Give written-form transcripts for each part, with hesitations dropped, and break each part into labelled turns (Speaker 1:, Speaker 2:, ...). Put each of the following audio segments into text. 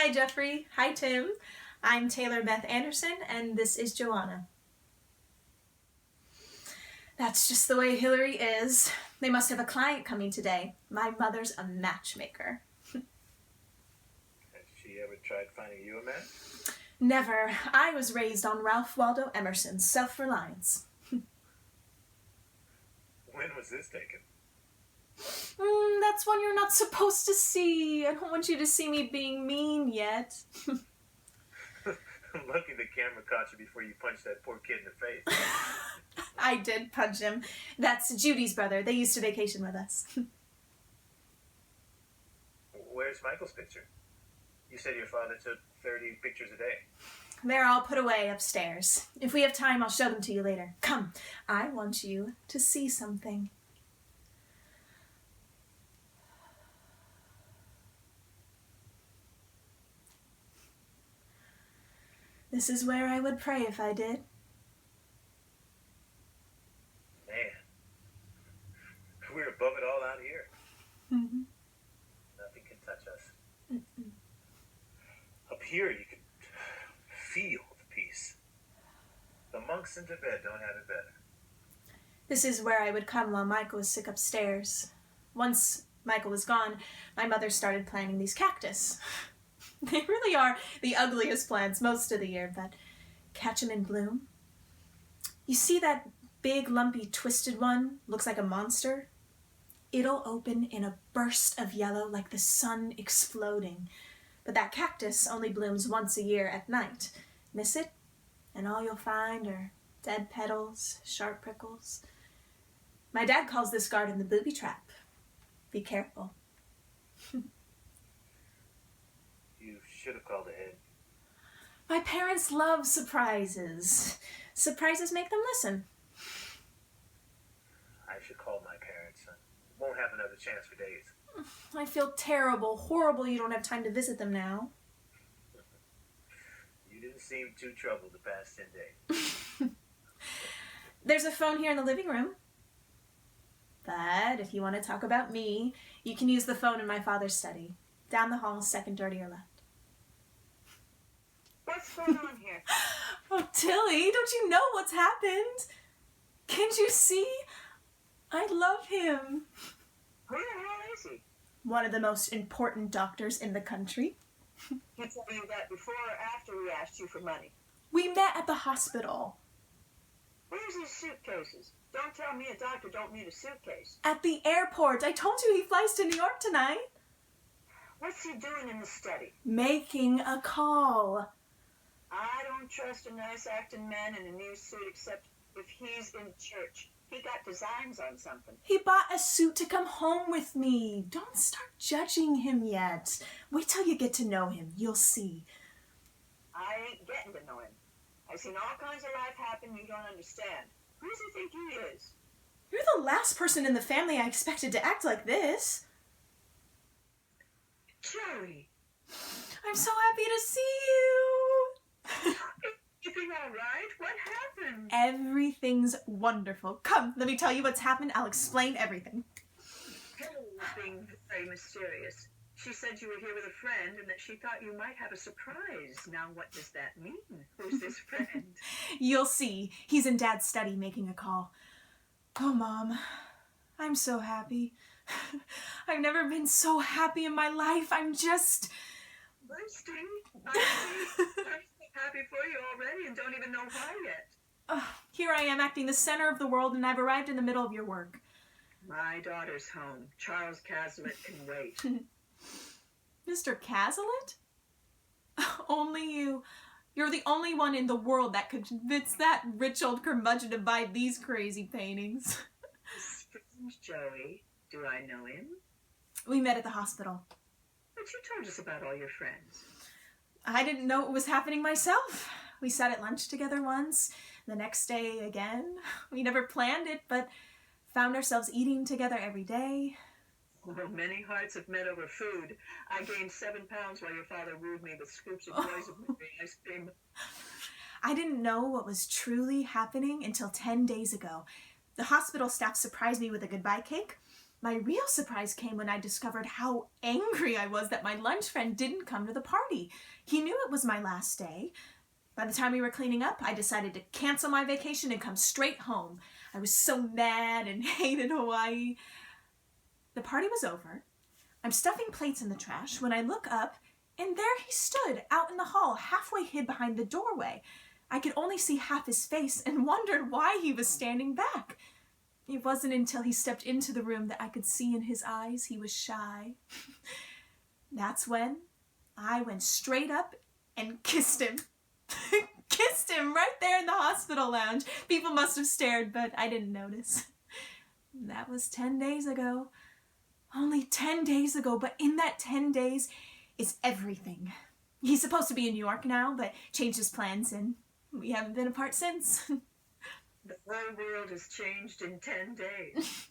Speaker 1: Hi, Jeffrey. Hi, Tim. I'm Tayler Beth Anderson, and this is Joanna. That's just the way Hillary is. They must have a client coming today. My mother's a matchmaker.
Speaker 2: Has she ever tried finding you a man?
Speaker 1: Never. I was raised on Ralph Waldo Emerson's self-reliance.
Speaker 2: When was this taken?
Speaker 1: That's one you're not supposed to see. I don't want you to see me being mean yet.
Speaker 2: Lucky the camera caught you before you punched that poor kid in the face.
Speaker 1: I did punch him. That's Judy's brother. They used to vacation with us.
Speaker 2: Where's Michael's picture? You said your father took 30 pictures a day.
Speaker 1: They're all put away upstairs. If we have time, I'll show them to you later. Come, I want you to see something. This is where I would pray if I did.
Speaker 2: Man, we're above it all out here.
Speaker 1: Mm-hmm.
Speaker 2: Nothing can touch us. Mm-mm. Up here, you can feel the peace. The monks in Tibet don't have it better.
Speaker 1: This is where I would come while Michael was sick upstairs. Once Michael was gone, my mother started planting these cactus. They really are the ugliest plants most of the year, but catch 'em in bloom. You see that big, lumpy, twisted one? Looks like a monster? It'll open in a burst of yellow like the sun exploding. But that cactus only blooms once a year at night. Miss it, and all you'll find are dead petals, sharp prickles. My dad calls this garden the booby trap. Be careful.
Speaker 2: You should have called ahead.
Speaker 1: My parents love surprises. Surprises make them listen.
Speaker 2: I should call my parents. Won't have another chance for days.
Speaker 1: I feel terrible, horrible you don't have time to visit them now.
Speaker 2: You didn't seem too troubled the past 10 days.
Speaker 1: There's a phone here in the living room. But if you want to talk about me, you can use the phone in my father's study. Down the hall, second door to your left.
Speaker 3: What's going on here?
Speaker 1: Oh, Tilly, don't you know what's happened? Can't you see? I love him.
Speaker 3: Who the hell is he?
Speaker 1: One of the most important doctors in the country.
Speaker 3: He told you that before or after we asked you for money?
Speaker 1: We met at the hospital.
Speaker 3: Where's his suitcases? Don't tell me a doctor don't need a suitcase.
Speaker 1: At the airport. I told you he flies to New York tonight.
Speaker 3: What's he doing in the study?
Speaker 1: Making a call.
Speaker 3: I don't trust a nice acting man in a new suit except if he's in church. He got designs on something.
Speaker 1: He bought a suit to come home with me. Don't start judging him yet. Wait till you get to know him. You'll see.
Speaker 3: I ain't getting to know him. I've seen all kinds of life happen you don't understand. Who does he think he is?
Speaker 1: You're the last person in the family I expected to act like this.
Speaker 3: Joey!
Speaker 1: I'm so happy to see you.
Speaker 3: Everything all right? What happened?
Speaker 1: Everything's wonderful. Come, let me tell you what's happened. I'll explain everything.
Speaker 3: Helen was being very mysterious. She said you were here with a friend and that she thought you might have a surprise. Now what does that mean? Who's this friend?
Speaker 1: You'll see. He's in Dad's study making a call. Oh, Mom, I'm so happy. I've never been so happy in my life. I'm just...
Speaker 3: Bursting. I'm so happy for you already and don't even know why yet.
Speaker 1: Here I am acting the center of the world and I've arrived in the middle of your work.
Speaker 3: My daughter's home. Charles Cazalet can wait.
Speaker 1: Mr. Cazalet? Only you. You're the only one in the world that could convince that rich old curmudgeon to buy these crazy paintings.
Speaker 3: Strange Joey. Do I know him?
Speaker 1: We met at the hospital.
Speaker 3: But you told us about all your friends.
Speaker 1: I didn't know it was happening myself. We sat at lunch together once, the next day again. We never planned it, but found ourselves eating together every day.
Speaker 3: Well, many hearts have met over food. I gained 7 pounds while your father wooed me with scoops of boys of ice cream.
Speaker 1: I didn't know what was truly happening until 10 days ago. The hospital staff surprised me with a goodbye cake. My real surprise came when I discovered how angry I was that my lunch friend didn't come to the party. He knew it was my last day. By the time we were cleaning up, I decided to cancel my vacation and come straight home. I was so mad and hated Hawaii. The party was over. I'm stuffing plates in the trash when I look up, and there he stood out in the hall, halfway hid behind the doorway. I could only see half his face and wondered why he was standing back. It wasn't until he stepped into the room that I could see in his eyes he was shy. That's when I went straight up and kissed him. Kissed him right there in the hospital lounge. People must have stared, but I didn't notice. That was 10 days ago. Only 10 days ago, but in that 10 days is everything. He's supposed to be in New York now, but changed his plans, and we haven't been apart since.
Speaker 3: The whole world has changed in 10 days.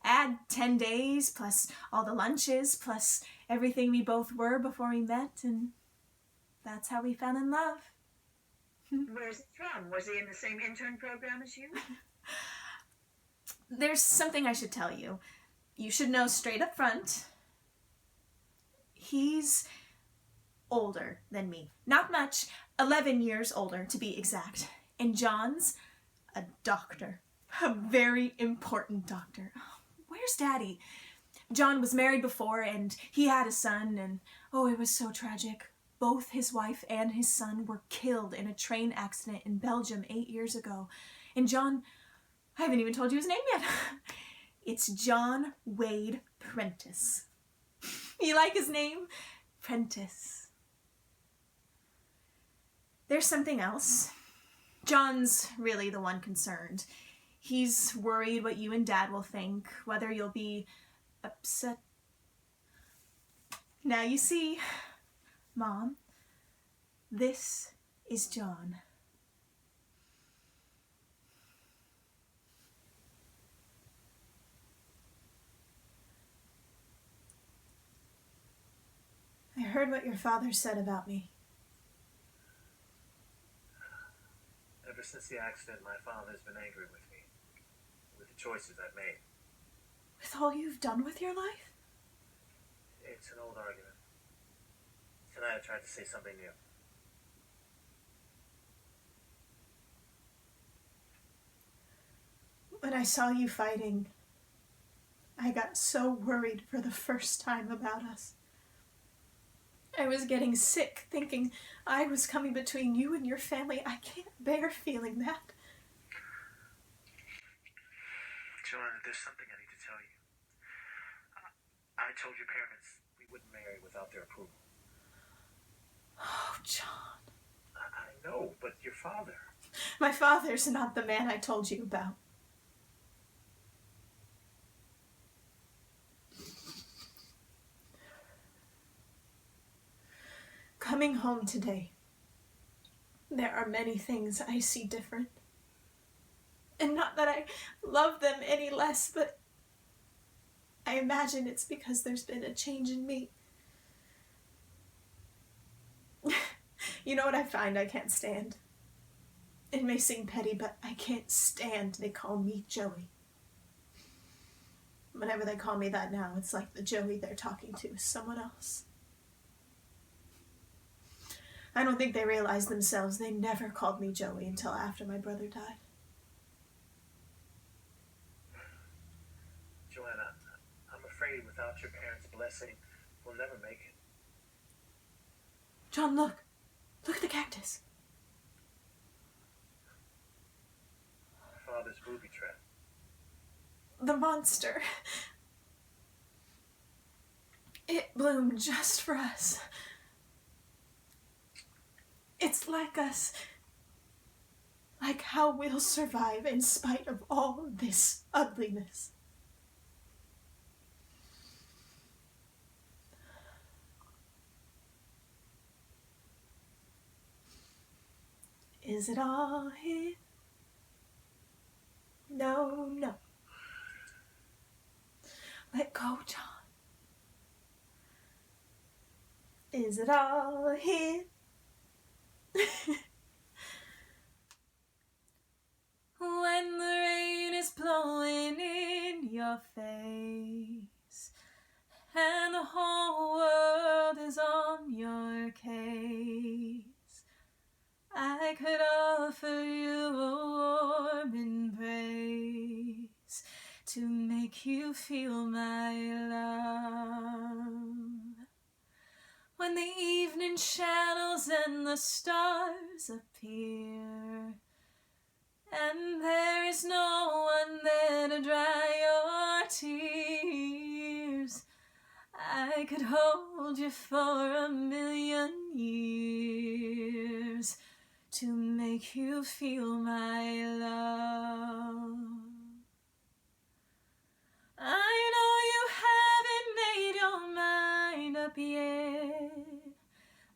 Speaker 1: Add 10 days, plus all the lunches, plus everything we both were before we met, and that's how we fell in love.
Speaker 3: Where's he from? Was he in the same intern program as you?
Speaker 1: There's something I should tell you. You should know straight up front. He's older than me. Not much. 11 years older, to be exact. And John's a doctor. A very important doctor. Where's Daddy? John was married before, and he had a son, and oh, it was so tragic. Both his wife and his son were killed in a train accident in Belgium 8 years ago. And John, I haven't even told you his name yet. It's John Wade Prentice. You like his name? Prentice. There's something else. John's really the one concerned. He's worried what you and Dad will think, whether you'll be upset. Now you see, Mom, this is John. I heard what your father said about me.
Speaker 2: Ever since the accident, my father's been angry with me, with the choices I've made.
Speaker 1: With all you've done with your life?
Speaker 2: It's an old argument. Tonight I tried to say something new.
Speaker 1: When I saw you fighting, I got so worried for the first time about us. I was getting sick, thinking I was coming between you and your family. I can't bear feeling that.
Speaker 2: Joanna, there's something I need to tell you. I told your parents we wouldn't marry without their approval.
Speaker 1: Oh, John.
Speaker 2: I know, but your father...
Speaker 1: My father's not the man I told you about. Coming home today, there are many things I see different. And not that I love them any less, but I imagine it's because there's been a change in me. You know what I find I can't stand? It may seem petty, but I can't stand they call me Joey. Whenever they call me that now, it's like the Joey they're talking to is someone else. I don't think they realize themselves they never called me Joey until after my brother died.
Speaker 2: Joanna, I'm afraid without your parents' blessing, we'll never make it.
Speaker 1: John, look. Look at the cactus.
Speaker 2: Father's booby trap.
Speaker 1: The monster. It bloomed just for us. It's like us. Like how we'll survive in spite of all this ugliness. Is it all here? No, no. Let go, John. Is it all here? When the rain is blowing in your your face, and the whole world is on your case. I could offer you a warm embrace to make you feel my love. When the evening shadows and the stars appear, and there is no one there to dry your tears, I could hold you for 1,000,000 years to make you feel my love. I know you haven't made your mind up yet,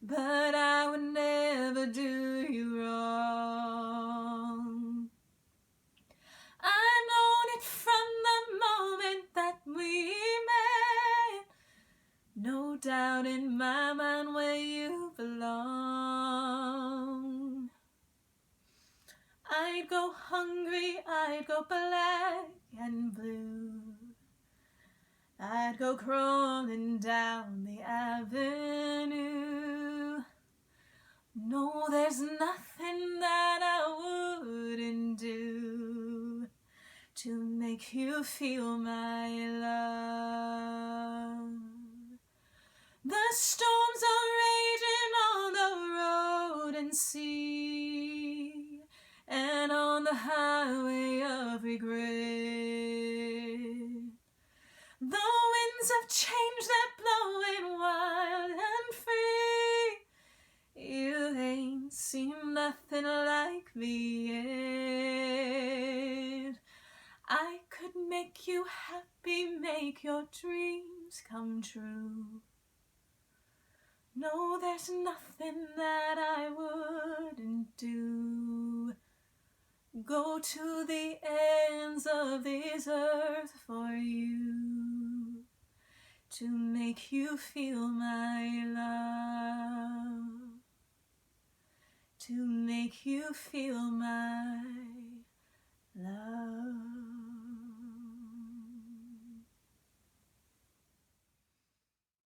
Speaker 1: but I would never do you wrong. I've known it from the moment that we met. No doubt in my mind where you belong. I'd go hungry, I'd go black and blue. I'd go crawling down the avenue. No, there's nothing that I wouldn't do to make you feel my love. The storms are raging on the road and sea, and on the highway of regret. The winds have changed, they're blowing wild and free. You ain't seen nothing like me yet. I could make you happy, make your dreams come true. No, there's nothing that I wouldn't do. Go to the ends of this earth for you, to make you feel my love, to make you feel my